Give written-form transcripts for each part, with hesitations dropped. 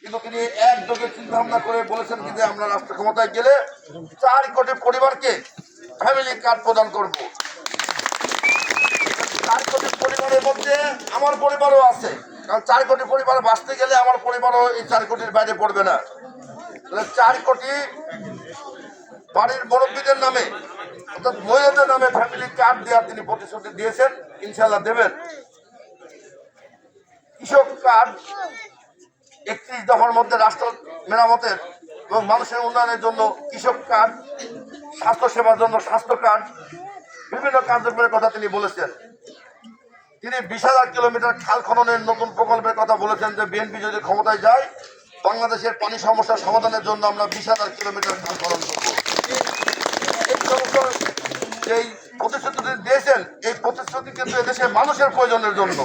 কিন্তু তিনি একযোগে চিন্তা ভাবনা করে বলেছেন কি যে আমরা রাষ্ট্র ক্ষমতায় গেলে 4 কোটি পরিবারকে ফ্যামিলি কার্ড প্রদান করব। 4 কোটি পরিবারের মধ্যে আমার পরিবারও আছে, কারণ 4 কোটি পরিবার বাঁচতে গেলে আমার পরিবারও এই 4 কোটির বাইরে পড়বে না। 4 কোটি বাড়ির মুরব্বীদের নামে অর্থাৎ মহিলাদের নামে ফ্যামিলি কার্ড দেওয়ার তিনি প্রতিশ্রুতি দিয়েছেন, ইনশাল্লাহ দেবেন। কৃষক কার্ড 31 দফার মধ্যে রাষ্ট্র মেরামতের এবং মানুষের উন্নয়নের জন্য কৃষক কার্ড, স্বাস্থ্য সেবার জন্য স্বাস্থ্য কার্ড, বিভিন্ন কার্যক্রমের কথা তিনি বলেছেন। তিনি 20,000 কিলোমিটার খাল খননের নতুন প্রকল্পের কথা বলেছেন যে বিএনপি যদি ক্ষমতায় যায় বাংলাদেশের পানি সমস্যার সমাধানের জন্য আমরা 20,000 কিলোমিটার খাল খনন করব। এই সমস্ত যেই প্রতিশ্রুতি দিয়েছেন এই প্রতিশ্রুতি কিন্তু এদেশের মানুষের প্রয়োজনের জন্য,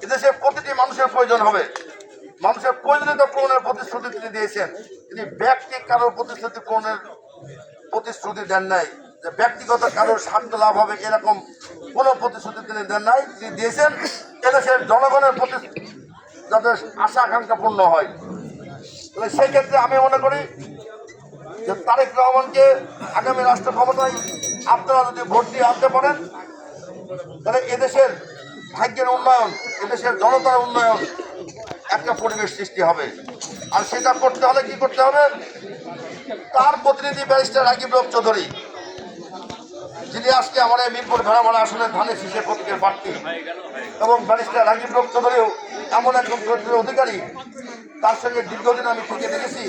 এদেশে প্রতিটি মানুষের প্রয়োজন হবে, মানুষের প্রয়োজনীয়তা পূরণের প্রতিশ্রুতি তিনি দিয়েছেন। তিনি ব্যক্তি কারোর প্রতিশ্রুতি দেন নাই যে ব্যক্তিগত কারোর স্বার্থ লাভ হবে এরকম কোনো প্রতিশ্রুতি তিনি দেন নাই। তিনি দিয়েছেন এদেশের জনগণের প্রতি যাতে আশা আকাঙ্ক্ষা পূর্ণ হয়। তাহলে সেই ক্ষেত্রে আমি মনে করি যে তারেক রহমানকে আগামী রাষ্ট্র ক্ষমতায় আপনারা যদি ভোট দিয়ে আনতে পারেন তাহলে এদেশের ভাগ্যের উন্নয়ন, এদেশের জনতার উন্নয়ন একটা পরিবেশ সৃষ্টি হবে। আর সেটা করতে হলে কি করতে হবে, তার প্রতিনিধি ব্যারিস্টার রাকিব রব চৌধুরী, যিনি আজকে আমাদের মিরপুর ভেড়ামারা আসলে ধানের শীষে প্রতীকের প্রার্থী, এবং ব্যারিস্টার রাকিব রব চৌধুরীও এমন একজন চরিত্রের অধিকারী, তার সঙ্গে দীর্ঘদিন আমি থেকে দেখেছি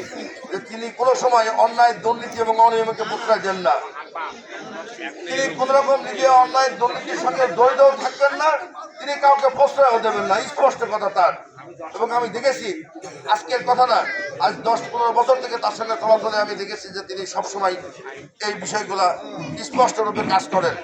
যে তিনি কোনো সময় অন্যায়, দুর্নীতি এবং অনিয়মকে প্রশ্রয় দেন না। তিনি কোন রকম নিজে অন্যায় দুর্নীতির সঙ্গে জড়িত থাকবেন না, তিনি কাউকে প্রশ্রয় দেবেন না, স্পষ্ট কথা তার। এবং আমি দেখেছি আজকের কথা না, আজ 10-15 বছর থেকে তার সঙ্গে চলাচলে আমি দেখেছি যে তিনি সবসময় এই বিষয়গুলা স্পষ্ট রূপে কাজ করেন।